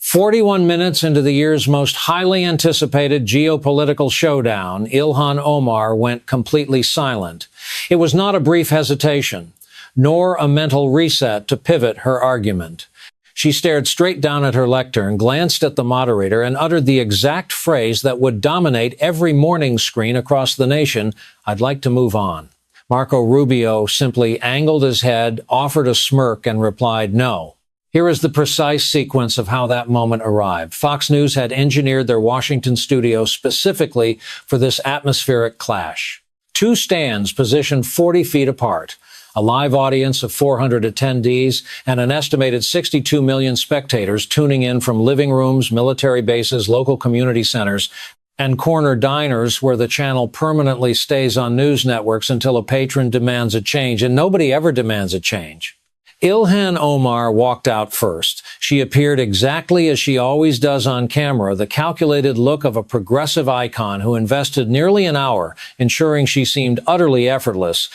41 minutes into the year's most highly anticipated geopolitical showdown, Ilhan Omar went completely silent. It was not a brief hesitation, nor a mental reset to pivot her argument. She stared straight down at her lectern, glanced at the moderator, and uttered the exact phrase that would dominate every morning screen across the nation: "I'd like to move on." Marco Rubio simply angled his head, offered a smirk, and replied, "No." Here is the precise sequence of how that moment arrived. Fox News had engineered their Washington studio specifically for this atmospheric clash. Two stands positioned 40 feet apart, a live audience of 400 attendees, and an estimated 62 million spectators tuning in from living rooms, military bases, local community centers, and corner diners where the channel permanently stays on news networks until a patron demands a change, and nobody ever demands a change. Ilhan Omar walked out first. She appeared exactly as she always does on camera, the calculated look of a progressive icon who invested nearly an hour ensuring she seemed utterly effortless.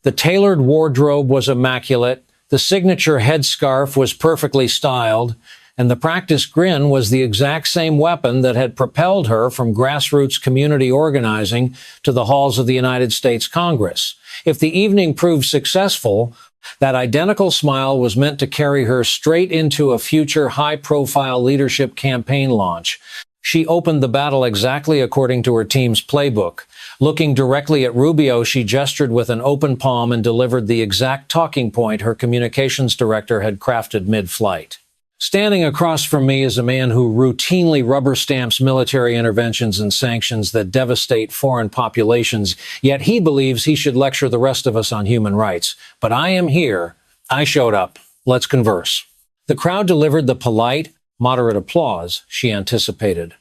The tailored wardrobe was immaculate, the signature headscarf was perfectly styled, and the practice grin was the exact same weapon that had propelled her from grassroots community organizing to the halls of the United States Congress. If the evening proved successful, that identical smile was meant to carry her straight into a future high-profile leadership campaign launch. She opened the battle exactly according to her team's playbook. Looking directly at Rubio, she gestured with an open palm and delivered the exact talking point her communications director had crafted mid-flight. Standing across from me is a man who routinely rubber stamps military interventions and sanctions that devastate foreign populations, yet he believes he should lecture the rest of us on human rights. But I am here. I showed up. Let's converse. The crowd delivered the polite, moderate applause she anticipated.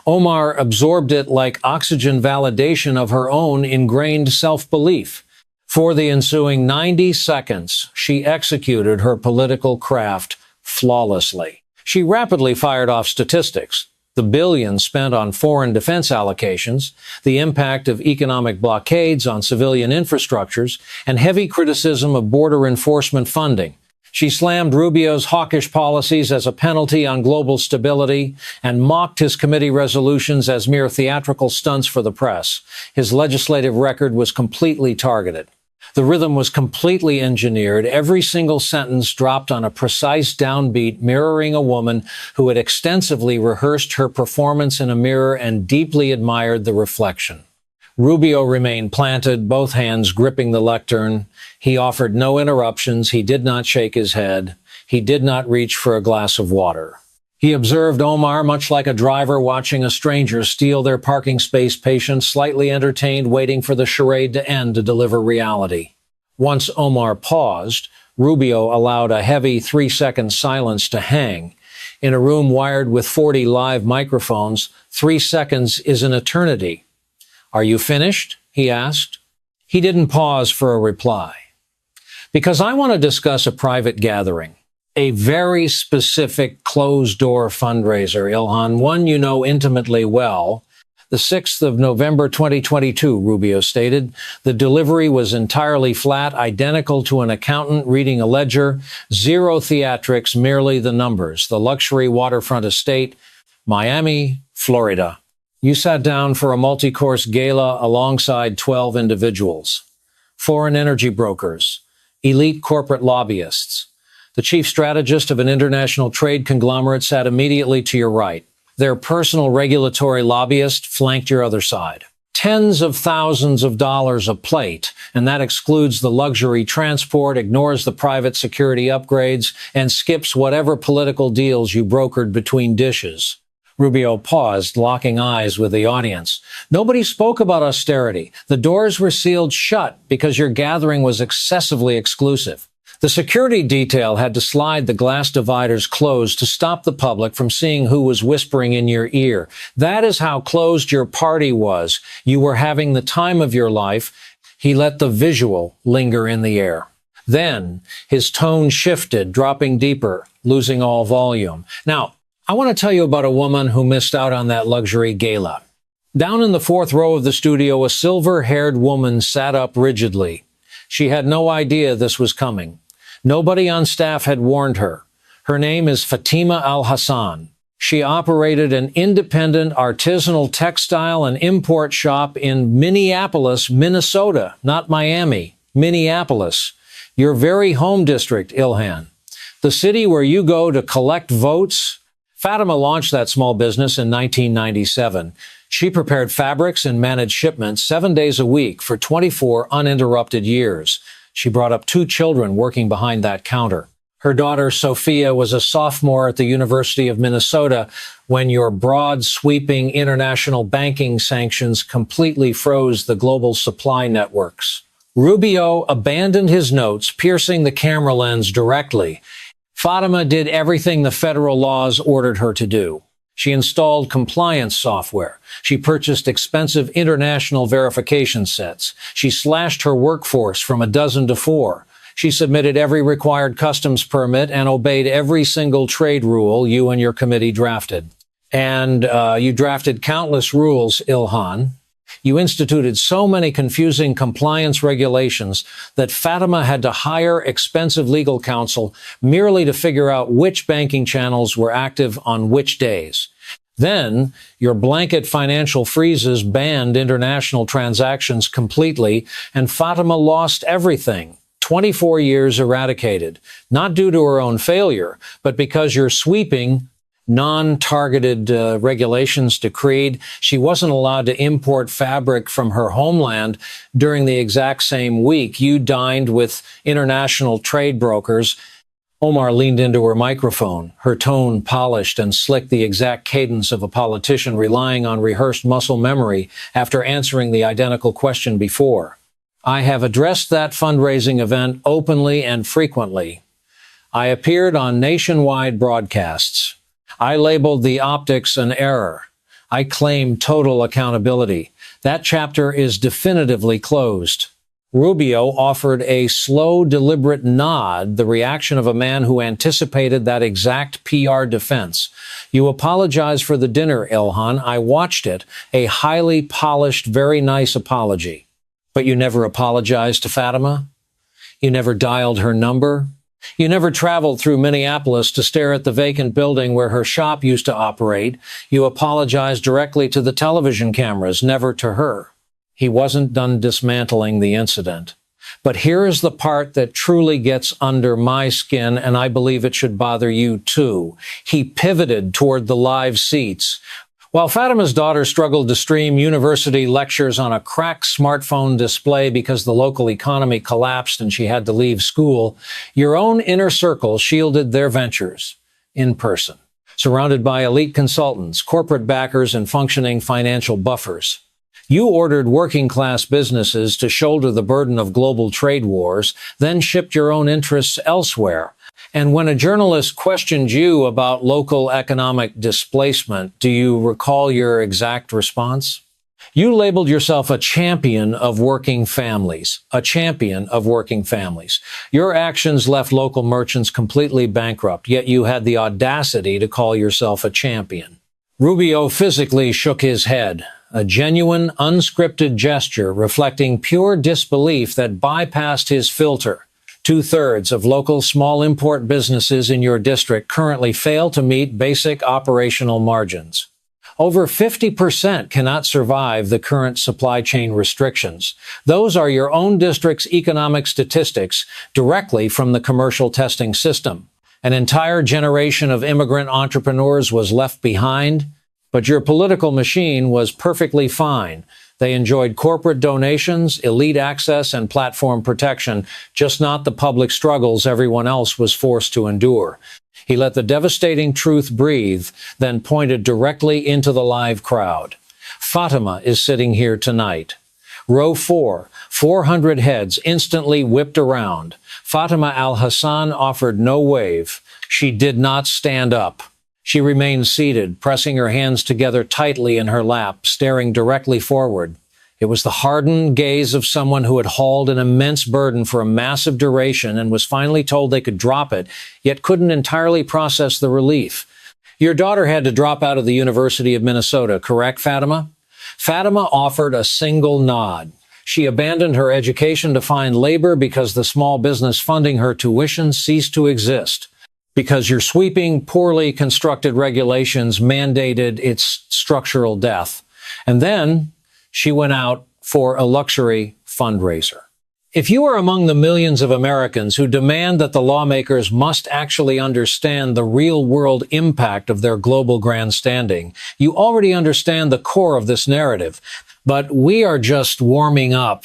Omar absorbed it like oxygen validation of her own ingrained self-belief. For the ensuing 90 seconds, she executed her political craft flawlessly. She rapidly fired off statistics: the billions spent on foreign defense allocations, the impact of economic blockades on civilian infrastructures, and heavy criticism of border enforcement funding. She slammed Rubio's hawkish policies as a penalty on global stability and mocked his committee resolutions as mere theatrical stunts for the press. His legislative record was completely targeted. The rhythm was completely engineered. Every single sentence dropped on a precise downbeat, mirroring a woman who had extensively rehearsed her performance in a mirror and deeply admired the reflection. Rubio remained planted, both hands gripping the lectern. He offered no interruptions. He did not shake his head. He did not reach for a glass of water. He observed Omar much like a driver watching a stranger steal their parking space, patient, slightly entertained, waiting for the charade to end to deliver reality. Once Omar paused, Rubio allowed a heavy 3-second silence to hang. In a room wired with 40 live microphones, 3 seconds is an eternity. "Are you finished?" he asked. He didn't pause for a reply. "Because I want to discuss a private gathering. A very specific closed-door fundraiser, Ilhan, one you know intimately well." The 6th of November 2022, Rubio stated. The delivery was entirely flat, identical to an accountant reading a ledger. Zero theatrics, merely the numbers. The luxury waterfront estate, Miami, Florida. You sat down for a multi-course gala alongside 12 individuals. Foreign energy brokers, elite corporate lobbyists. The chief strategist of an international trade conglomerate sat immediately to your right. Their personal regulatory lobbyist flanked your other side. Tens of thousands of dollars a plate, and that excludes the luxury transport, ignores the private security upgrades, and skips whatever political deals you brokered between dishes. Rubio paused, locking eyes with the audience. Nobody spoke about austerity. The doors were sealed shut because your gathering was excessively exclusive. The security detail had to slide the glass dividers closed to stop the public from seeing who was whispering in your ear. That is how closed your party was. You were having the time of your life. He let the visual linger in the air. Then his tone shifted, dropping deeper, losing all volume. Now, I want to tell you about a woman who missed out on that luxury gala. Down in the 4th row of the studio, a silver-haired woman sat up rigidly. She had no idea this was coming. Nobody on staff had warned her. Her name is Fatima Al-Hassan. She operated an independent artisanal textile and import shop in Minneapolis, Minnesota, not Miami, Minneapolis, your very home district, Ilhan, the city where you go to collect votes. Fatima launched that small business in 1997. She prepared fabrics and managed shipments 7 days a week for 24 uninterrupted years. She brought up 2 children working behind that counter. Her daughter, Sophia, was a sophomore at the University of Minnesota when your broad, sweeping international banking sanctions completely froze the global supply networks. Rubio abandoned his notes, piercing the camera lens directly. Fatima did everything the federal laws ordered her to do. She installed compliance software. She purchased expensive international verification sets. She slashed her workforce from 12 to 4. She submitted every required customs permit and obeyed every single trade rule you and your committee drafted. And you drafted countless rules, Ilhan. You instituted so many confusing compliance regulations that Fatima had to hire expensive legal counsel merely to figure out which banking channels were active on which days. Then, your blanket financial freezes banned international transactions completely, and Fatima lost everything. 24 years eradicated, not due to her own failure, but because you're sweeping non-targeted regulations decreed. She wasn't allowed to import fabric from her homeland during the exact same week you dined with international trade brokers. Omar leaned into her microphone, her tone polished and slick, the exact cadence of a politician relying on rehearsed muscle memory after answering the identical question before. I have addressed that fundraising event openly and frequently. I appeared on nationwide broadcasts. I labeled the optics an error. I claim total accountability. That chapter is definitively closed. Rubio offered a slow, deliberate nod, the reaction of a man who anticipated that exact PR defense. You apologized for the dinner, Ilhan. I watched it. A highly polished, very nice apology. But you never apologized to Fatima? You never dialed her number? You never traveled through Minneapolis to stare at the vacant building where her shop used to operate. You apologized directly to the television cameras, never to her. He wasn't done dismantling the incident. But here is the part that truly gets under my skin, and I believe it should bother you too. He pivoted toward the live seats. While Fatima's daughter struggled to stream university lectures on a cracked smartphone display because the local economy collapsed and she had to leave school, your own inner circle shielded their ventures in person, surrounded by elite consultants, corporate backers, and functioning financial buffers. You ordered working-class businesses to shoulder the burden of global trade wars, then shipped your own interests elsewhere. And when a journalist questioned you about local economic displacement, do you recall your exact response? You labeled yourself a champion of working families, a champion of working families. Your actions left local merchants completely bankrupt, yet you had the audacity to call yourself a champion. Rubio physically shook his head, a genuine, unscripted gesture reflecting pure disbelief that bypassed his filter. 2/3 of local small import businesses in your district currently fail to meet basic operational margins. Over 50% cannot survive the current supply chain restrictions. Those are your own district's economic statistics directly from the commercial testing system. An entire generation of immigrant entrepreneurs was left behind, but your political machine was perfectly fine. They enjoyed corporate donations, elite access, and platform protection, just not the public struggles everyone else was forced to endure. He let the devastating truth breathe, then pointed directly into the live crowd. Fatima is sitting here tonight. Row 4, 400 heads instantly whipped around. Fatima al-Hassan offered no wave. She did not stand up. She remained seated, pressing her hands together tightly in her lap, staring directly forward. It was the hardened gaze of someone who had hauled an immense burden for a massive duration and was finally told they could drop it, yet couldn't entirely process the relief. Your daughter had to drop out of the University of Minnesota, correct, Fatima? Fatima offered a single nod. She abandoned her education to find labor because the small business funding her tuition ceased to exist. because your sweeping, poorly constructed regulations mandated its structural death. And then she went out for a luxury fundraiser. If you are among the millions of Americans who demand that the lawmakers must actually understand the real-world impact of their global grandstanding, you already understand the core of this narrative. But we are just warming up.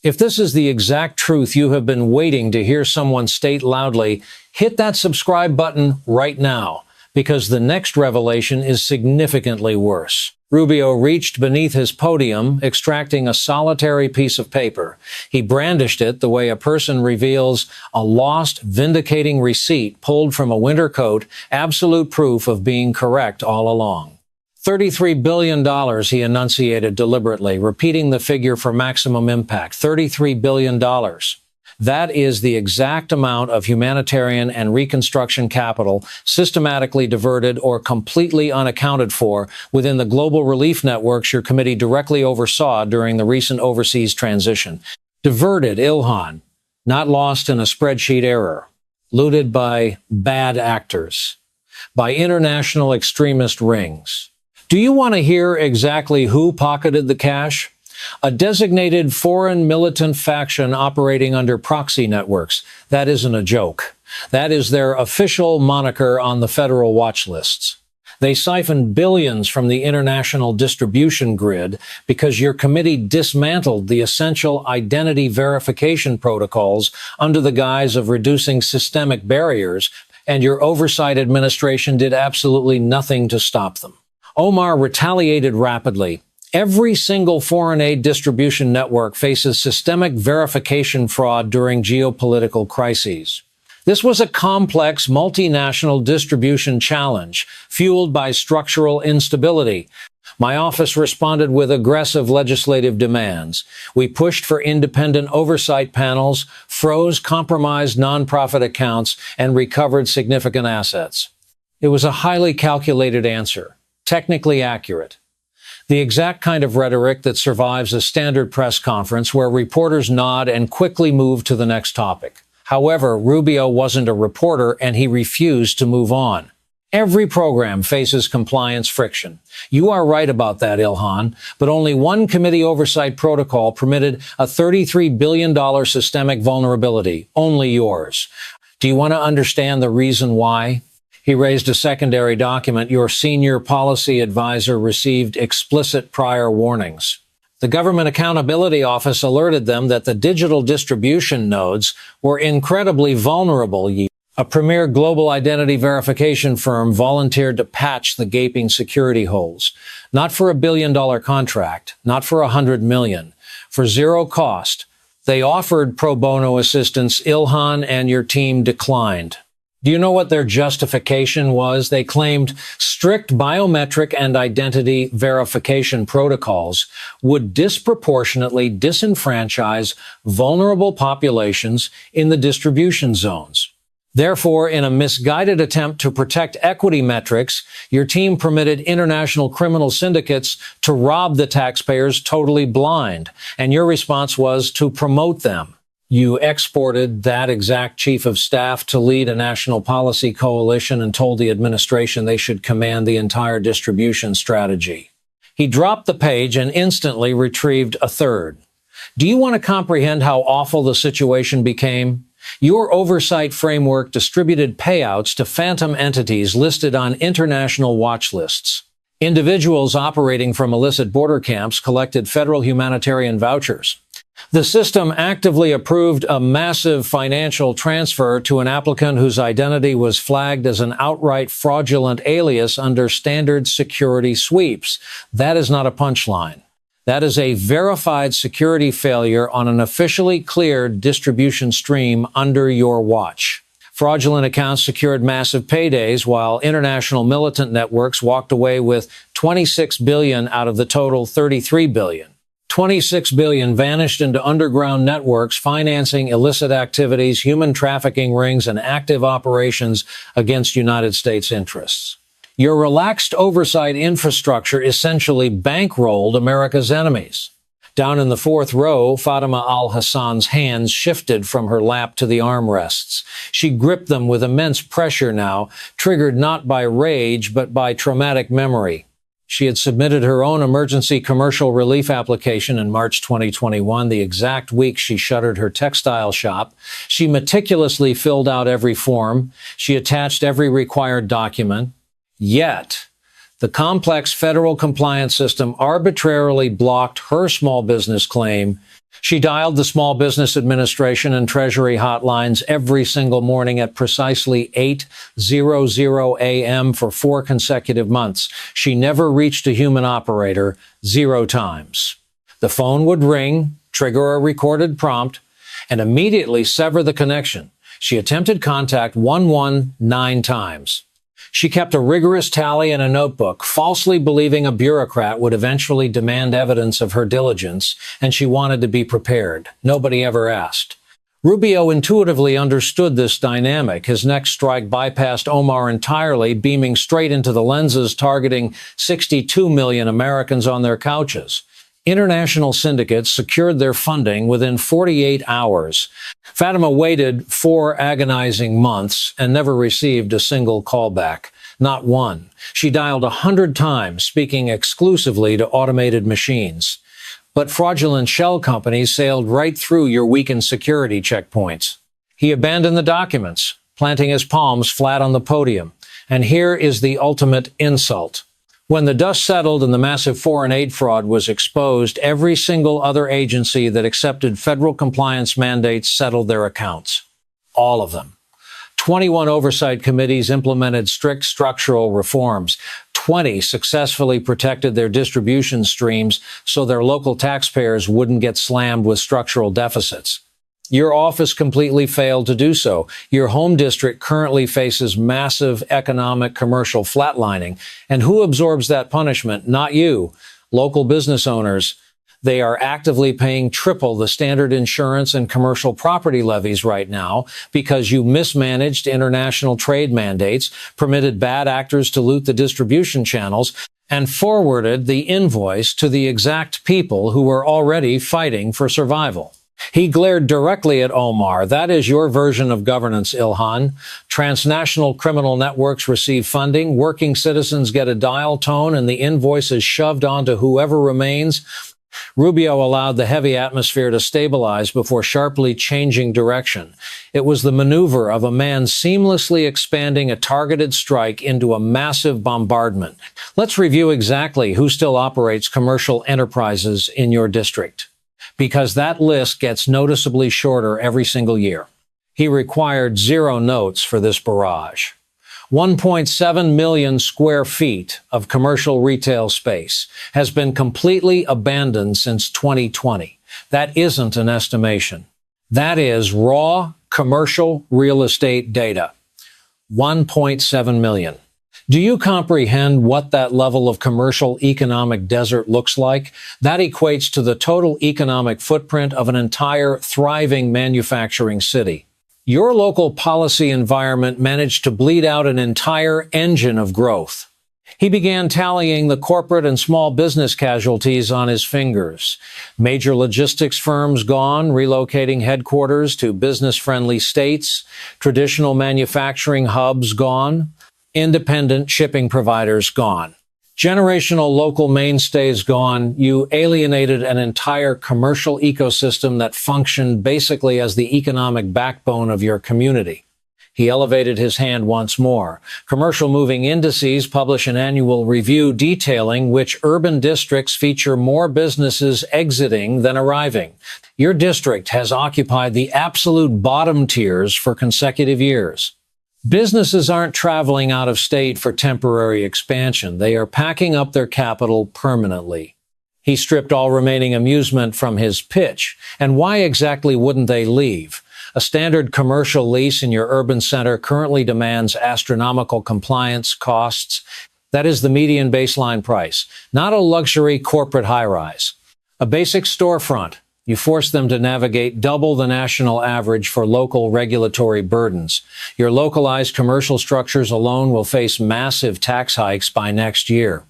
If this is the exact truth you have been waiting to hear someone state loudly, hit that subscribe button right now, because the next revelation is significantly worse. Rubio reached beneath his podium, extracting a solitary piece of paper. He brandished it the way a person reveals a lost, vindicating receipt pulled from a winter coat, absolute proof of being correct all along. $33 billion, he enunciated deliberately, repeating the figure for maximum impact. $33 billion. That is the exact amount of humanitarian and reconstruction capital systematically diverted or completely unaccounted for within the global relief networks your committee directly oversaw during the recent overseas transition. Diverted, Ilhan, not lost in a spreadsheet error. Looted by bad actors, by international extremist rings. Do you want to hear exactly who pocketed the cash? A designated foreign militant faction operating under proxy networks. That isn't a joke. That is their official moniker on the federal watch lists. They siphoned billions from the international distribution grid because your committee dismantled the essential identity verification protocols under the guise of reducing systemic barriers, and your oversight administration did absolutely nothing to stop them. Omar retaliated rapidly. Every single foreign aid distribution network faces systemic verification fraud during geopolitical crises. This was a complex multinational distribution challenge fueled by structural instability. My office responded with aggressive legislative demands. We pushed for independent oversight panels, froze compromised nonprofit accounts, and recovered significant assets. It was a highly calculated answer, technically accurate. The exact kind of rhetoric that survives a standard press conference where reporters nod and quickly move to the next topic. However, Rubio wasn't a reporter and he refused to move on. Every program faces compliance friction. You are right about that, Ilhan, but only one committee oversight protocol permitted a $33 billion systemic vulnerability, only yours. Do you want to understand the reason why? He raised a secondary document. Your senior policy advisor received explicit prior warnings. The Government Accountability Office alerted them that the digital distribution nodes were incredibly vulnerable. A premier global identity verification firm volunteered to patch the gaping security holes. Not for $1 billion contract, not for $100 million, for zero cost. They offered pro bono assistance. Ilhan and your team declined. Do you know what their justification was? They claimed strict biometric and identity verification protocols would disproportionately disenfranchise vulnerable populations in the distribution zones. Therefore, in a misguided attempt to protect equity metrics, your team permitted international criminal syndicates to rob the taxpayers totally blind, and your response was to promote them. You exported that exact chief of staff to lead a national policy coalition and told the administration they should command the entire distribution strategy. He dropped the page and instantly retrieved a third. Do you want to comprehend how awful the situation became? Your oversight framework distributed payouts to phantom entities listed on international watch lists. Individuals operating from illicit border camps collected federal humanitarian vouchers. The system actively approved a massive financial transfer to an applicant whose identity was flagged as an outright fraudulent alias under standard security sweeps. That is not a punchline. That is a verified security failure on an officially cleared distribution stream under your watch. Fraudulent accounts secured massive paydays while international militant networks walked away with $26 billion out of the total $33 billion. $26 billion vanished into underground networks financing illicit activities, human trafficking rings, and active operations against United States interests. Your relaxed oversight infrastructure essentially bankrolled America's enemies. Down in the fourth row, Fatima al-Hassan's hands shifted from her lap to the armrests. She gripped them with immense pressure now, triggered not by rage, but by traumatic memory. She had submitted her own emergency commercial relief application in March 2021, the exact week she shuttered her textile shop. She meticulously filled out every form. She attached every required document. Yet, the complex federal compliance system arbitrarily blocked her small business claim. She dialed the Small Business Administration and Treasury hotlines every single morning at precisely 8:00 a.m. for 4 consecutive months. She never reached a human operator 0 times. The phone would ring, trigger a recorded prompt, and immediately sever the connection. She attempted contact 119 times. She kept a rigorous tally in a notebook, falsely believing a bureaucrat would eventually demand evidence of her diligence, and she wanted to be prepared. Nobody ever asked. Rubio intuitively understood this dynamic. His next strike bypassed Omar entirely, beaming straight into the lenses, targeting 62 million Americans on their couches. International syndicates secured their funding within 48 hours. Fatima waited 4 agonizing months and never received a single callback. Not one. She dialed 100 times, speaking exclusively to automated machines. But fraudulent shell companies sailed right through your weakened security checkpoints. He abandoned the documents, planting his palms flat on the podium. And here is the ultimate insult. When the dust settled and the massive foreign aid fraud was exposed, every single other agency that accepted federal compliance mandates settled their accounts. All of them. 21 oversight committees implemented strict structural reforms. 20 successfully protected their distribution streams so their local taxpayers wouldn't get slammed with structural deficits. Your office completely failed to do so. Your home district currently faces massive economic commercial flatlining. And who absorbs that punishment? Not you. Local business owners. They are actively paying triple the standard insurance and commercial property levies right now because you mismanaged international trade mandates, permitted bad actors to loot the distribution channels, and forwarded the invoice to the exact people who were already fighting for survival. He glared directly at Omar. That is your version of governance, Ilhan. Transnational criminal networks receive funding, working citizens get a dial tone, and the invoice is shoved onto whoever remains. Rubio allowed the heavy atmosphere to stabilize before sharply changing direction. It was the maneuver of a man seamlessly expanding a targeted strike into a massive bombardment. Let's review exactly who still operates commercial enterprises in your district, because that list gets noticeably shorter every single year. He required 0 notes for this barrage. 1.7 million square feet of commercial retail space has been completely abandoned since 2020. That isn't an estimation. That is raw commercial real estate data. 1.7 million. Do you comprehend what that level of commercial economic desert looks like? That equates to the total economic footprint of an entire thriving manufacturing city. Your local policy environment managed to bleed out an entire engine of growth. He began tallying the corporate and small business casualties on his fingers. Major logistics firms gone, relocating headquarters to business-friendly states. Traditional manufacturing hubs gone. Independent shipping providers gone. Generational local mainstays gone. You alienated an entire commercial ecosystem that functioned basically as the economic backbone of your community. He elevated his hand once more. Commercial moving indices publish an annual review detailing which urban districts feature more businesses exiting than arriving. Your district has occupied the absolute bottom tiers for consecutive years. Businesses aren't traveling out of state for temporary expansion. They are packing up their capital permanently. He stripped all remaining amusement from his pitch. And why exactly wouldn't they leave? A standard commercial lease in your urban center currently demands astronomical compliance costs. That is the median baseline price, not a luxury corporate high-rise. A basic storefront. You force them to navigate double the national average for local regulatory burdens. Your localized commercial structures alone will face massive tax hikes by next year.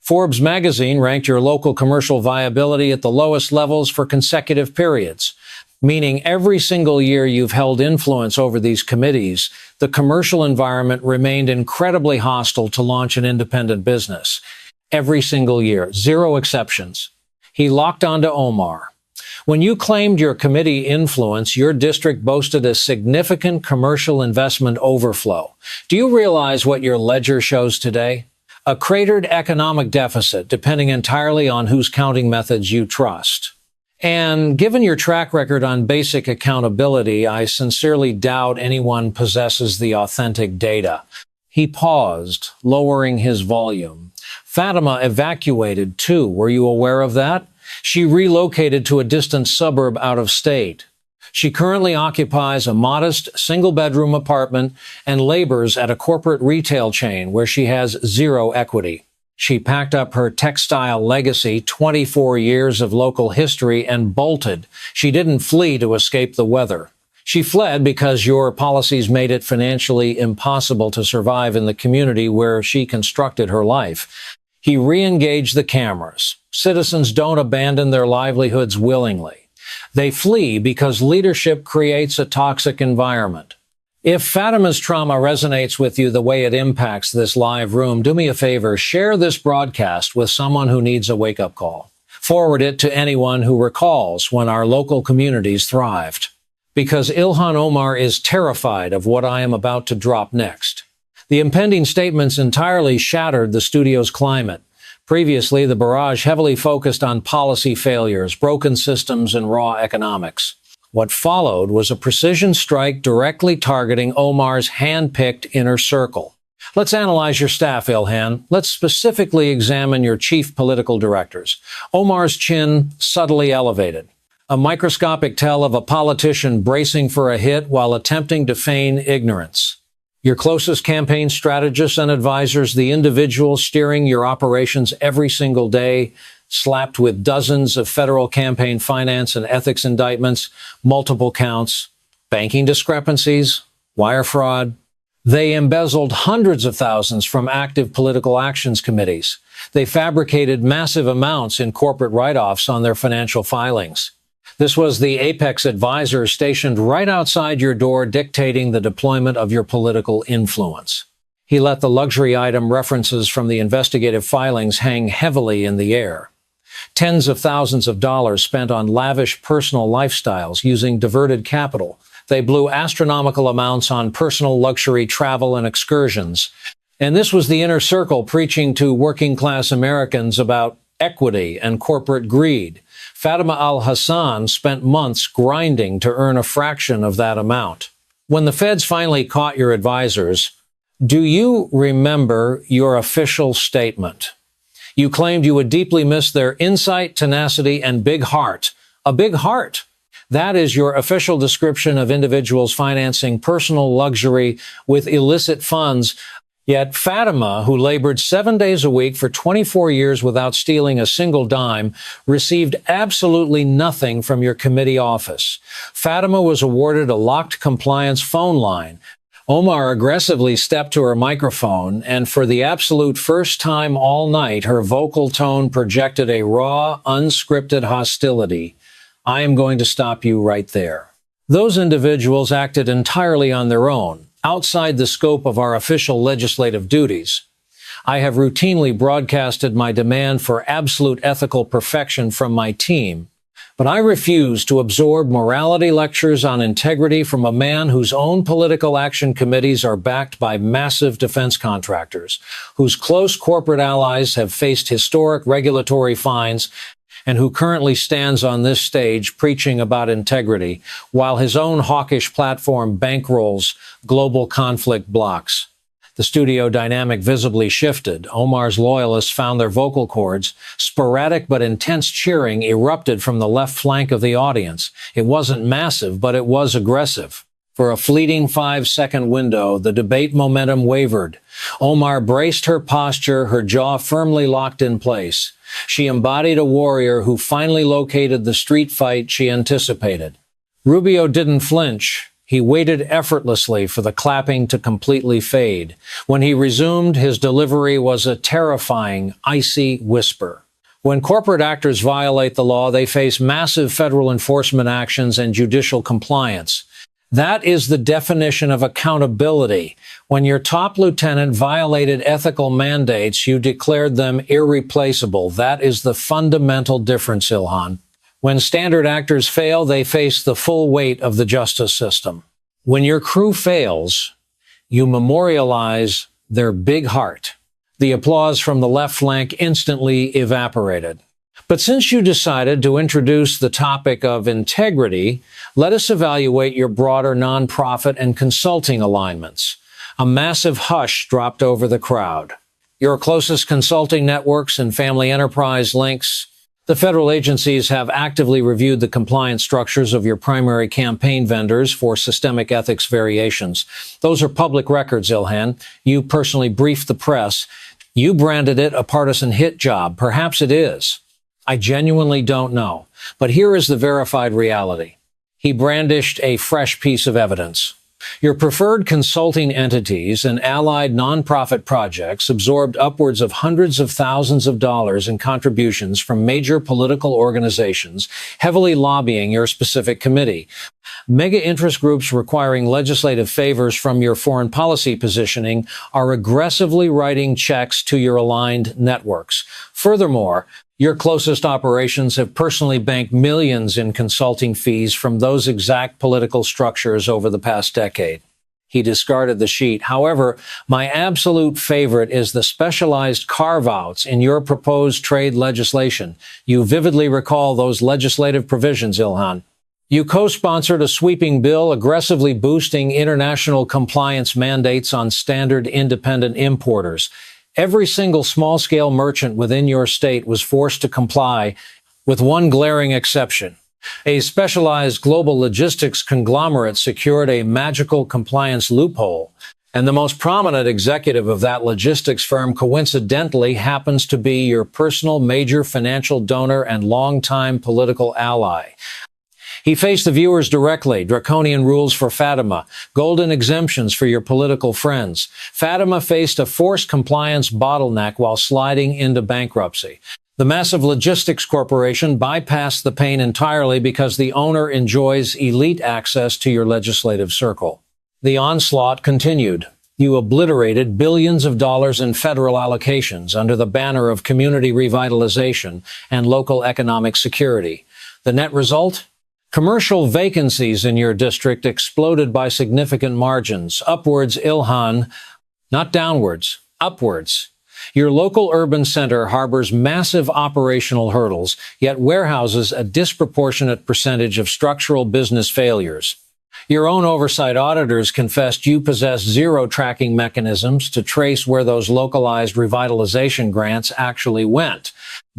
Forbes magazine ranked your local commercial viability at the lowest levels for consecutive periods, meaning every single year you've held influence over these committees, the commercial environment remained incredibly hostile to launch an independent business. Every single year, zero exceptions. He locked onto Omar. When you claimed your committee influence, your district boasted a significant commercial investment overflow. Do you realize what your ledger shows today? A cratered economic deficit, depending entirely on whose counting methods you trust. And given your track record on basic accountability, I sincerely doubt anyone possesses the authentic data. He paused, lowering his volume. Fatima evacuated too. Were you aware of that? She relocated to a distant suburb out of state. She currently occupies a modest single-bedroom apartment and labors at a corporate retail chain where she has zero equity. She packed up her textile legacy, 24 years of local history, and bolted. She didn't flee to escape the weather. She fled because your policies made it financially impossible to survive in the community where she constructed her life. He re-engaged the cameras. Citizens don't abandon their livelihoods willingly. They flee because leadership creates a toxic environment. If Fatima's trauma resonates with you the way it impacts this live room, do me a favor, share this broadcast with someone who needs a wake-up call. Forward it to anyone who recalls when our local communities thrived. Because Ilhan Omar is terrified of what I am about to drop next. The impending statements entirely shattered the studio's climate. Previously, the barrage heavily focused on policy failures, broken systems, and raw economics. What followed was a precision strike directly targeting Omar's hand-picked inner circle. Let's analyze your staff, Ilhan. Let's specifically examine your chief political directors. Omar's chin subtly elevated. A microscopic tell of a politician bracing for a hit while attempting to feign ignorance. Your closest campaign strategists and advisors, the individuals steering your operations every single day, slapped with dozens of federal campaign finance and ethics indictments, multiple counts, banking discrepancies, wire fraud. They embezzled hundreds of thousands from active political actions committees. They fabricated massive amounts in corporate write-offs on their financial filings. This was the apex advisor stationed right outside your door dictating the deployment of your political influence. He let the luxury item references from the investigative filings hang heavily in the air. Tens of thousands of dollars spent on lavish personal lifestyles using diverted capital. They blew astronomical amounts on personal luxury travel and excursions. And this was the inner circle preaching to working-class Americans about equity and corporate greed. Fatima al-Hassan spent months grinding to earn a fraction of that amount. When the feds finally caught your advisors, do you remember your official statement? You claimed you would deeply miss their insight, tenacity, and big heart. A big heart. That is your official description of individuals financing personal luxury with illicit funds. Yet Fatima, who labored 7 days a week for 24 years without stealing a single dime, received absolutely nothing from your committee office. Fatima was awarded a locked compliance phone line. Omar aggressively stepped to her microphone, and for the absolute first time all night, her vocal tone projected a raw, unscripted hostility. I am going to stop you right there. Those individuals acted entirely on their own, outside the scope of our official legislative duties. I have routinely broadcasted my demand for absolute ethical perfection from my team, but I refuse to absorb morality lectures on integrity from a man whose own political action committees are backed by massive defense contractors, whose close corporate allies have faced historic regulatory fines, and who currently stands on this stage preaching about integrity, while his own hawkish platform bankrolls global conflict blocks. The studio dynamic visibly shifted. Omar's loyalists found their vocal cords. Sporadic but intense cheering erupted from the left flank of the audience. It wasn't massive, but it was aggressive. For a fleeting 5-second window, the debate momentum wavered. Omar braced her posture, her jaw firmly locked in place. She embodied a warrior who finally located the street fight she anticipated. Rubio didn't flinch. He waited effortlessly for the clapping to completely fade. When he resumed, his delivery was a terrifying, icy whisper. When corporate actors violate the law, they face massive federal enforcement actions and judicial compliance. That is the definition of accountability. When your top lieutenant violated ethical mandates, you declared them irreplaceable. That is the fundamental difference, Ilhan. When standard actors fail, they face the full weight of the justice system. When your crew fails, you memorialize their big heart. The applause from the left flank instantly evaporated. But since you decided to introduce the topic of integrity, let us evaluate your broader nonprofit and consulting alignments. A massive hush dropped over the crowd. Your closest consulting networks and family enterprise links. The federal agencies have actively reviewed the compliance structures of your primary campaign vendors for systemic ethics variations. Those are public records, Ilhan. You personally briefed the press. You branded it a partisan hit job. Perhaps it is. I genuinely don't know. But here is the verified reality. He brandished a fresh piece of evidence. Your preferred consulting entities and allied nonprofit projects absorbed upwards of hundreds of thousands of dollars in contributions from major political organizations, heavily lobbying your specific committee. Mega interest groups requiring legislative favors from your foreign policy positioning are aggressively writing checks to your aligned networks. Furthermore, your closest operations have personally banked millions in consulting fees from those exact political structures over the past decade. He discarded the sheet. However, my absolute favorite is the specialized carve-outs in your proposed trade legislation. You vividly recall those legislative provisions, Ilhan. You co-sponsored a sweeping bill aggressively boosting international compliance mandates on standard independent importers. Every single small-scale merchant within your state was forced to comply, with one glaring exception. A specialized global logistics conglomerate secured a magical compliance loophole, and the most prominent executive of that logistics firm coincidentally happens to be your personal major financial donor and longtime political ally. He faced the viewers directly. Draconian rules for Fatima, golden exemptions for your political friends. Fatima faced a forced compliance bottleneck while sliding into bankruptcy. The massive logistics corporation bypassed the pain entirely because the owner enjoys elite access to your legislative circle. The onslaught continued. You obliterated billions of dollars in federal allocations under the banner of community revitalization and local economic security. The net result? Commercial vacancies in your district exploded by significant margins, upwards, Ilhan, not downwards, upwards. Your local urban center harbors massive operational hurdles, yet warehouses a disproportionate percentage of structural business failures. Your own oversight auditors confessed you possess zero tracking mechanisms to trace where those localized revitalization grants actually went.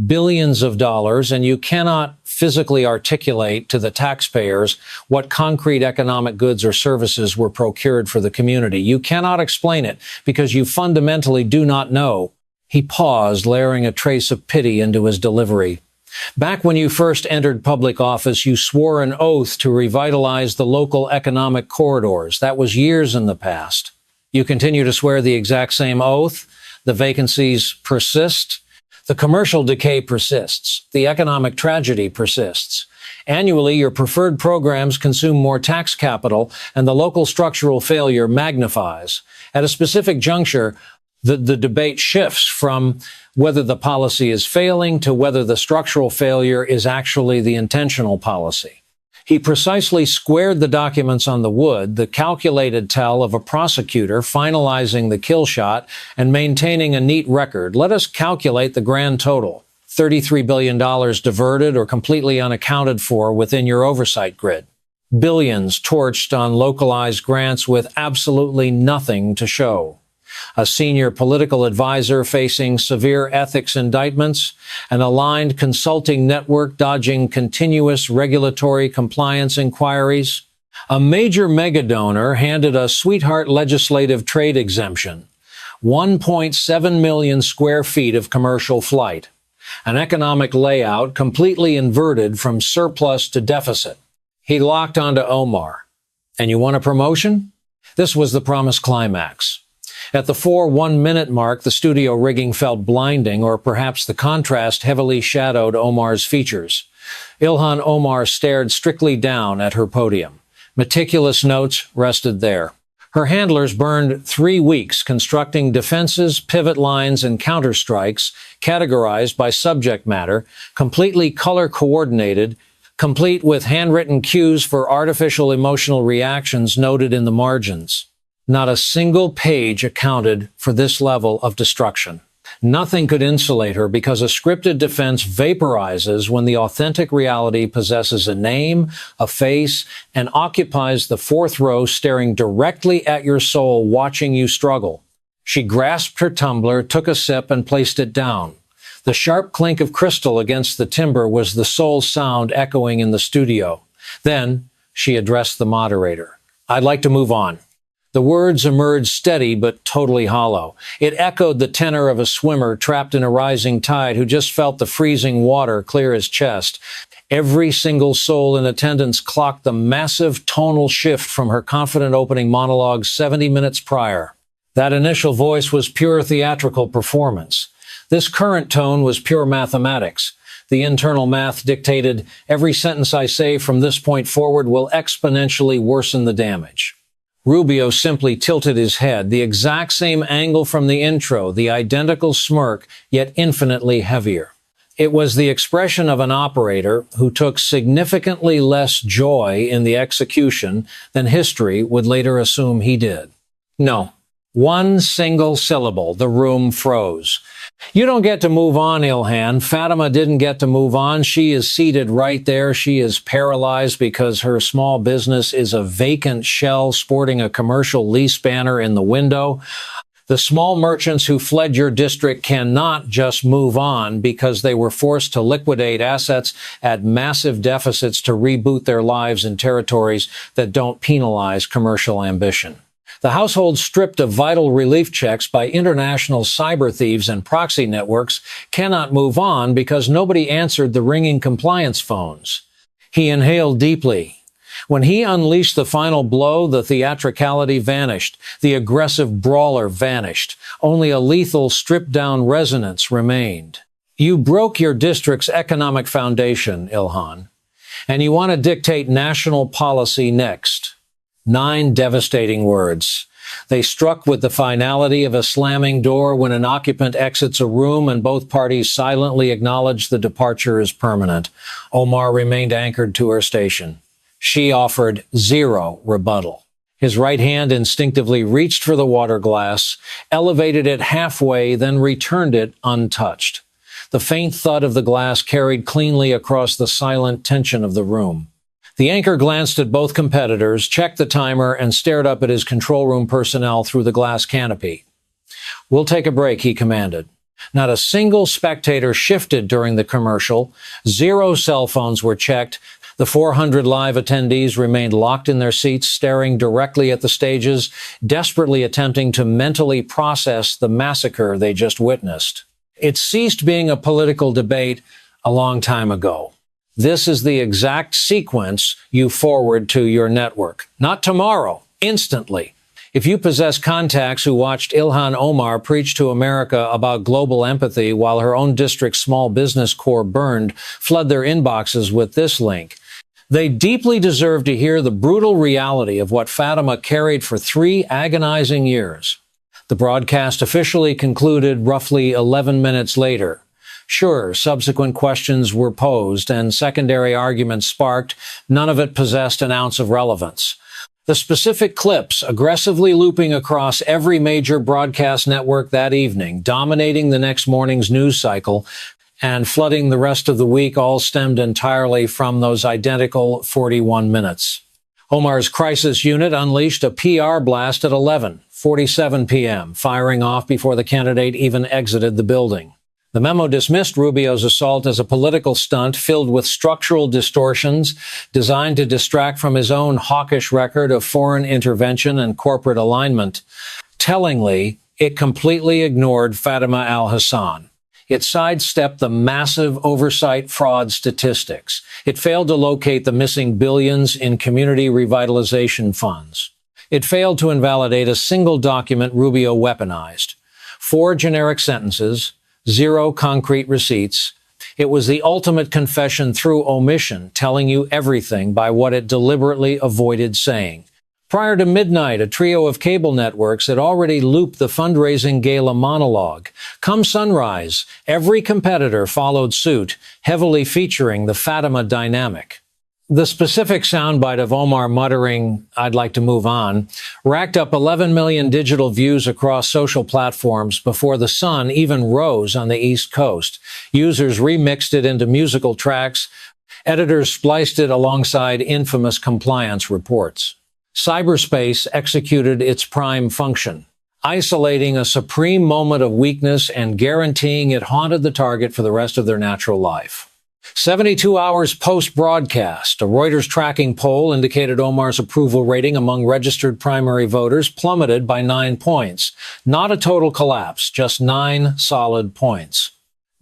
Billions of dollars, and you cannot physically articulate to the taxpayers what concrete economic goods or services were procured for the community. You cannot explain it because you fundamentally do not know. He paused, layering a trace of pity into his delivery. Back when you first entered public office, you swore an oath to revitalize the local economic corridors. That was years in the past. You continue to swear the exact same oath. The vacancies persist. The commercial decay persists. The economic tragedy persists. Annually, your preferred programs consume more tax capital, and the local structural failure magnifies. At a specific juncture, the debate shifts from whether the policy is failing to whether the structural failure is actually the intentional policy. He precisely squared the documents on the wood, the calculated tell of a prosecutor finalizing the kill shot and maintaining a neat record. Let us calculate the grand total. $33 billion diverted or completely unaccounted for within your oversight grid. Billions torched on localized grants with absolutely nothing to show. A senior political advisor facing severe ethics indictments, an aligned consulting network dodging continuous regulatory compliance inquiries. A major megadonor handed a sweetheart legislative trade exemption, 1.7 million square feet of commercial flight, an economic layout completely inverted from surplus to deficit. He locked onto Omar. And you want a promotion? This was the promised climax. At the 4 1-minute mark, the studio rigging felt blinding, or perhaps the contrast heavily shadowed Omar's features. Ilhan Omar stared strictly down at her podium. Meticulous notes rested there. Her handlers burned 3 weeks constructing defenses, pivot lines, and counterstrikes, categorized by subject matter, completely color-coordinated, complete with handwritten cues for artificial emotional reactions noted in the margins. Not a single page accounted for this level of destruction. Nothing could insulate her because a scripted defense vaporizes when the authentic reality possesses a name, a face, and occupies the fourth row, staring directly at your soul, watching you struggle. She grasped her tumbler, took a sip, and placed it down. The sharp clink of crystal against the timber was the sole sound echoing in the studio. Then she addressed the moderator. "I'd like to move on." The words emerged steady but totally hollow. It echoed the tenor of a swimmer trapped in a rising tide who just felt the freezing water clear his chest. Every single soul in attendance clocked the massive tonal shift from her confident opening monologue 70 minutes prior. That initial voice was pure theatrical performance. This current tone was pure mathematics. The internal math dictated, every sentence I say from this point forward will exponentially worsen the damage. Rubio simply tilted his head, the exact same angle from the intro, the identical smirk, yet infinitely heavier. It was the expression of an operator who took significantly less joy in the execution than history would later assume he did. No. One single syllable. The room froze. "You don't get to move on, Ilhan. Fatima didn't get to move on. She is seated right there. She is paralyzed because her small business is a vacant shell sporting a commercial lease banner in the window. The small merchants who fled your district cannot just move on because they were forced to liquidate assets at massive deficits to reboot their lives in territories that don't penalize commercial ambition. The household stripped of vital relief checks by international cyber thieves and proxy networks cannot move on because nobody answered the ringing compliance phones." He inhaled deeply. When he unleashed the final blow, the theatricality vanished. The aggressive brawler vanished. Only a lethal, stripped-down resonance remained. "You broke your district's economic foundation, Ilhan, and you want to dictate national policy next." 9 devastating words. They struck with the finality of a slamming door when an occupant exits a room and both parties silently acknowledge the departure is permanent. Omar remained anchored to her station. She offered zero rebuttal. His right hand instinctively reached for the water glass, elevated it halfway, then returned it untouched. The faint thud of the glass carried cleanly across the silent tension of the room. The anchor glanced at both competitors, checked the timer, and stared up at his control room personnel through the glass canopy. "We'll take a break," he commanded. Not a single spectator shifted during the commercial. 0 cell phones were checked. The 400 live attendees remained locked in their seats, staring directly at the stages, desperately attempting to mentally process the massacre they just witnessed. It ceased being a political debate a long time ago. This is the exact sequence you forward to your network. Not tomorrow, instantly. If you possess contacts who watched Ilhan Omar preach to America about global empathy while her own district's small business core burned, flood their inboxes with this link. They deeply deserve to hear the brutal reality of what Fatima carried for 3 agonizing years. The broadcast officially concluded roughly 11 minutes later. Sure, subsequent questions were posed and secondary arguments sparked. None of it possessed an ounce of relevance. The specific clips, aggressively looping across every major broadcast network that evening, dominating the next morning's news cycle, and flooding the rest of the week, all stemmed entirely from those identical 41 minutes. Omar's crisis unit unleashed a PR blast at 11:47 p.m., firing off before the candidate even exited the building. The memo dismissed Rubio's assault as a political stunt filled with structural distortions designed to distract from his own hawkish record of foreign intervention and corporate alignment. Tellingly, it completely ignored Fatima al-Hassan. It sidestepped the massive oversight fraud statistics. It failed to locate the missing billions in community revitalization funds. It failed to invalidate a single document Rubio weaponized. 4 generic sentences, 0 concrete receipts. It was the ultimate confession through omission, telling you everything by what it deliberately avoided saying. Prior to midnight, a trio of cable networks had already looped the fundraising gala monologue. Come sunrise, every competitor followed suit, heavily featuring the Fatima dynamic. The specific soundbite of Omar muttering, "I'd like to move on," racked up 11 million digital views across social platforms before the sun even rose on the East Coast. Users remixed it into musical tracks. Editors spliced it alongside infamous compliance reports. Cyberspace executed its prime function, isolating a supreme moment of weakness and guaranteeing it haunted the target for the rest of their natural life. 72 hours post-broadcast, a Reuters tracking poll indicated Omar's approval rating among registered primary voters plummeted by 9 points. Not a total collapse, just 9 solid points.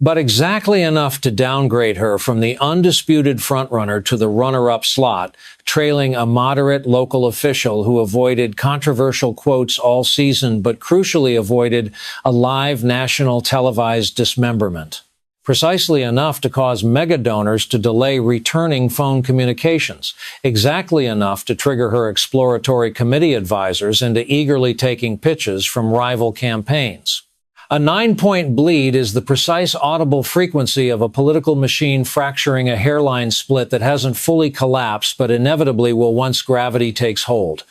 But exactly enough to downgrade her from the undisputed frontrunner to the runner-up slot, trailing a moderate local official who avoided controversial quotes all season, but crucially avoided a live national televised dismemberment. Precisely enough to cause mega donors to delay returning phone communications, exactly enough to trigger her exploratory committee advisors into eagerly taking pitches from rival campaigns. A 9-point bleed is the precise audible frequency of a political machine fracturing a hairline split that hasn't fully collapsed but inevitably will once gravity takes hold.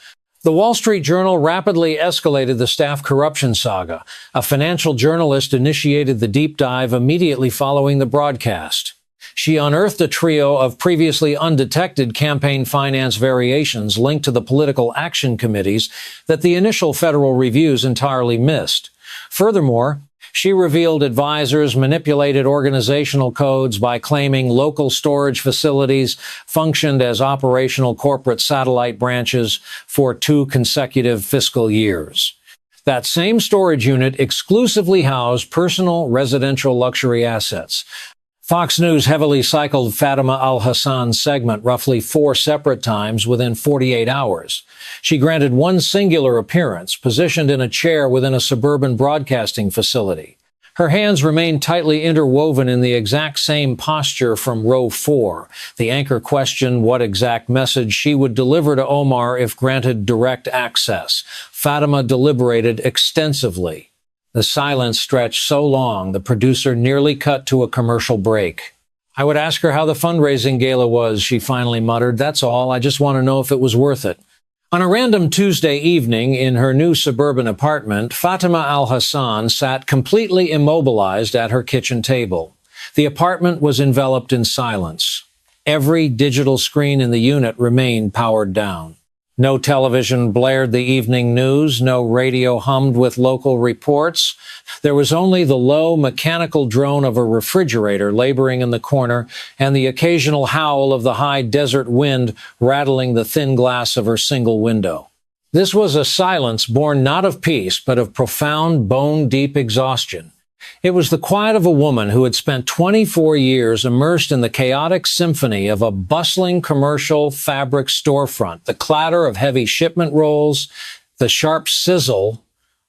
The Wall Street Journal rapidly escalated the staff corruption saga. A financial journalist initiated the deep dive immediately following the broadcast. She unearthed a trio of previously undetected campaign finance variations linked to the political action committees that the initial federal reviews entirely missed. Furthermore, she revealed advisors manipulated organizational codes by claiming local storage facilities functioned as operational corporate satellite branches for 2 consecutive fiscal years. That same storage unit exclusively housed personal residential luxury assets. Fox News heavily cycled Fatima al-Hassan's segment roughly 4 separate times within 48 hours. She granted one singular appearance, positioned in a chair within a suburban broadcasting facility. Her hands remained tightly interwoven in the exact same posture from row 4. The anchor questioned what exact message she would deliver to Omar if granted direct access. Fatima deliberated extensively. The silence stretched so long, the producer nearly cut to a commercial break. "I would ask her how the fundraising gala was," she finally muttered. "That's all. I just want to know if it was worth it." On a random Tuesday evening in her new suburban apartment, Fatima al-Hassan sat completely immobilized at her kitchen table. The apartment was enveloped in silence. Every digital screen in the unit remained powered down. No television blared the evening news, no radio hummed with local reports. There was only the low mechanical drone of a refrigerator laboring in the corner and the occasional howl of the high desert wind rattling the thin glass of her single window. This was a silence born not of peace, but of profound, bone-deep exhaustion. It was the quiet of a woman who had spent 24 years immersed in the chaotic symphony of a bustling commercial fabric storefront, the clatter of heavy shipment rolls, the sharp sizzle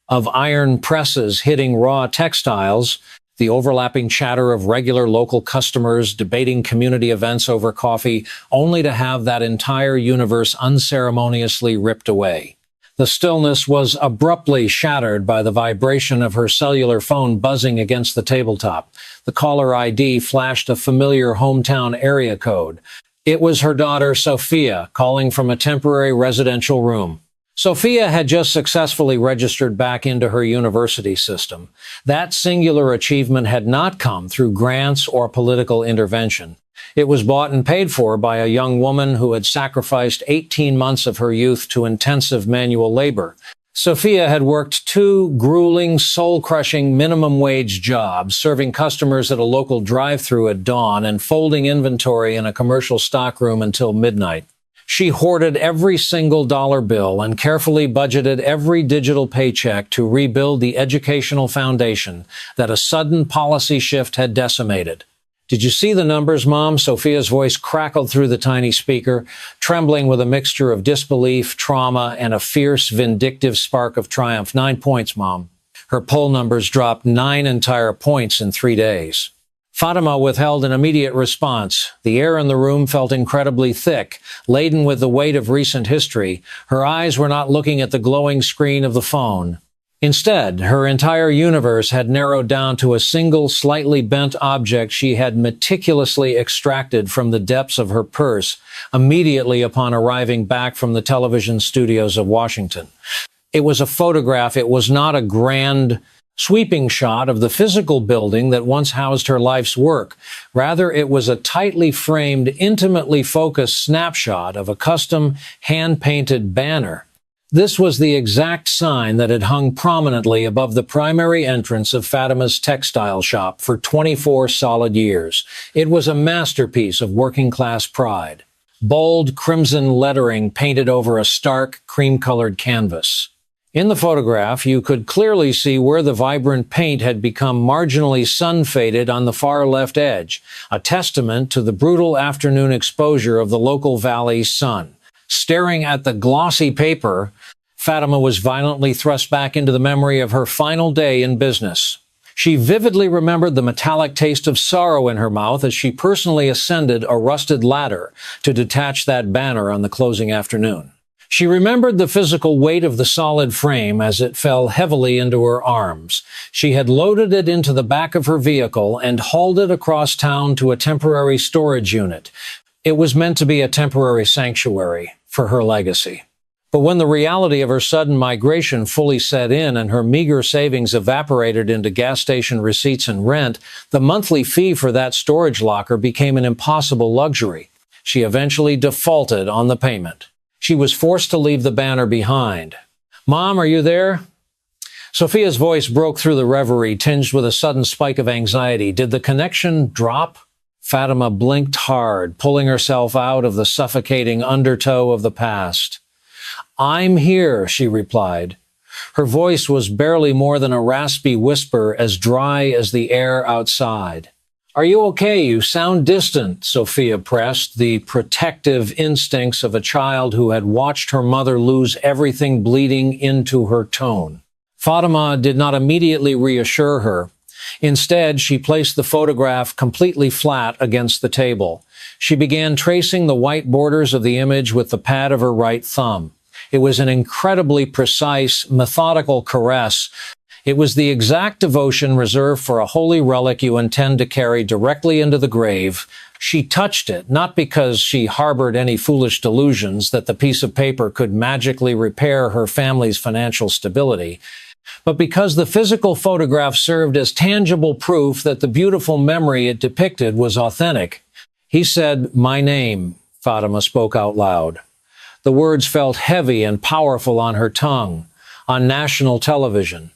of iron presses hitting raw textiles, the overlapping chatter of regular local customers debating community events over coffee, only to have that entire universe unceremoniously ripped away. The stillness was abruptly shattered by the vibration of her cellular phone buzzing against the tabletop. The caller ID flashed a familiar hometown area code. It was her daughter, Sophia, calling from a temporary residential room. Sophia had just successfully registered back into her university system. That singular achievement had not come through grants or political intervention. It was bought and paid for by a young woman who had sacrificed 18 months of her youth to intensive manual labor. Sophia had worked 2 grueling, soul-crushing minimum wage jobs, serving customers at a local drive-thru at dawn and folding inventory in a commercial stockroom until midnight. She hoarded every single dollar bill and carefully budgeted every digital paycheck to rebuild the educational foundation that a sudden policy shift had decimated. "Did you see the numbers, Mom?" Sophia's voice crackled through the tiny speaker, trembling with a mixture of disbelief, trauma, and a fierce, vindictive spark of triumph. 9 points, Mom. Her poll numbers dropped 9 entire points in 3 days. Fatima withheld an immediate response. The air in the room felt incredibly thick, laden with the weight of recent history. Her eyes were not looking at the glowing screen of the phone. Instead, her entire universe had narrowed down to a single, slightly bent object she had meticulously extracted from the depths of her purse immediately upon arriving back from the television studios of Washington. It was a photograph. It was not a grand, sweeping shot of the physical building that once housed her life's work. Rather, it was a tightly framed, intimately focused snapshot of a custom, hand-painted banner. This was the exact sign that had hung prominently above the primary entrance of Fatima's textile shop for 24 solid years. It was a masterpiece of working-class pride. Bold crimson lettering painted over a stark, cream-colored canvas. In the photograph, you could clearly see where the vibrant paint had become marginally sun-faded on the far left edge, a testament to the brutal afternoon exposure of the local valley's sun. Staring at the glossy paper, Fatima was violently thrust back into the memory of her final day in business. She vividly remembered the metallic taste of sorrow in her mouth as she personally ascended a rusted ladder to detach that banner on the closing afternoon. She remembered the physical weight of the solid frame as it fell heavily into her arms. She had loaded it into the back of her vehicle and hauled it across town to a temporary storage unit. It was meant to be a temporary sanctuary for her legacy. But when the reality of her sudden migration fully set in and her meager savings evaporated into gas station receipts and rent, the monthly fee for that storage locker became an impossible luxury. She eventually defaulted on the payment. She was forced to leave the banner behind. "Mom, are you there?" Sophia's voice broke through the reverie, tinged with a sudden spike of anxiety. Did the connection drop? Fatima blinked hard, pulling herself out of the suffocating undertow of the past. "I'm here," she replied. Her voice was barely more than a raspy whisper, as dry as the air outside. "Are you okay? You sound distant," Sophia pressed, the protective instincts of a child who had watched her mother lose everything bleeding into her tone. Fatima did not immediately reassure her. Instead, she placed the photograph completely flat against the table. She began tracing the white borders of the image with the pad of her right thumb. It was an incredibly precise, methodical caress. It was the exact devotion reserved for a holy relic you intend to carry directly into the grave. She touched it, not because she harbored any foolish delusions that the piece of paper could magically repair her family's financial stability, but because the physical photograph served as tangible proof that the beautiful memory it depicted was authentic. "He said, 'My name,'" Fatima spoke out loud. The words felt heavy and powerful on her tongue, on national television.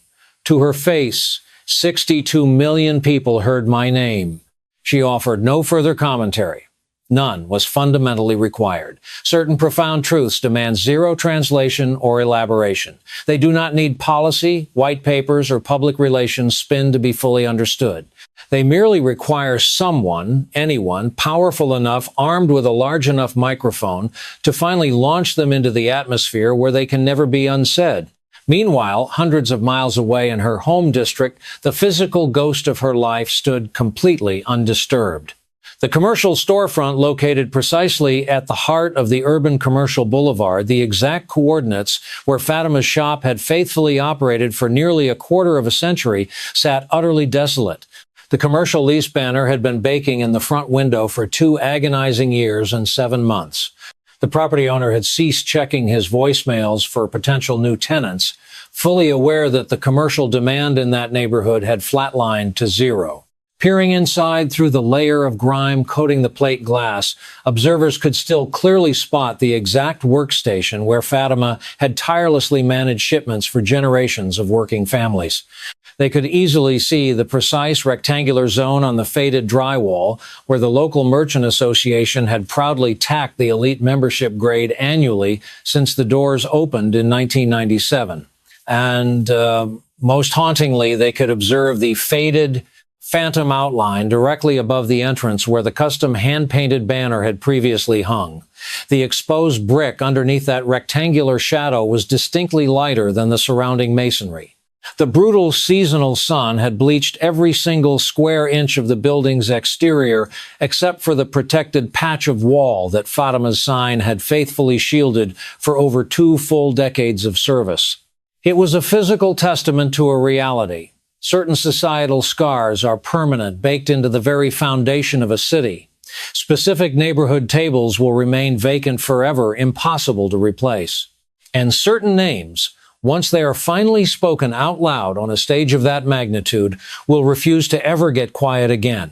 To her face, 62 million people heard my name. She offered no further commentary. None was fundamentally required. Certain profound truths demand zero translation or elaboration. They do not need policy, white papers, or public relations spin to be fully understood. They merely require someone, anyone, powerful enough, armed with a large enough microphone, to finally launch them into the atmosphere where they can never be unsaid. Meanwhile, hundreds of miles away in her home district, the physical ghost of her life stood completely undisturbed. The commercial storefront located precisely at the heart of the urban commercial boulevard, the exact coordinates where Fatima's shop had faithfully operated for nearly a quarter of a century, sat utterly desolate. The commercial lease banner had been baking in the front window for 2 agonizing years and 7 months. The property owner had ceased checking his voicemails for potential new tenants, fully aware that the commercial demand in that neighborhood had flatlined to zero. Peering inside through the layer of grime coating the plate glass, observers could still clearly spot the exact workstation where Fatima had tirelessly managed shipments for generations of working families. They could easily see the precise rectangular zone on the faded drywall where the local merchant association had proudly tacked the elite membership grade annually since the doors opened in 1997. And most hauntingly, they could observe the faded phantom outline directly above the entrance where the custom hand-painted banner had previously hung. The exposed brick underneath that rectangular shadow was distinctly lighter than the surrounding masonry. The brutal seasonal sun had bleached every single square inch of the building's exterior except for the protected patch of wall that Fatima's sign had faithfully shielded for over 2 full decades of service. It was a physical testament to a reality. Certain societal scars are permanent, baked into the very foundation of a city. Specific neighborhood tables will remain vacant forever, impossible to replace. And certain names, once they are finally spoken out loud on a stage of that magnitude, will refuse to ever get quiet again.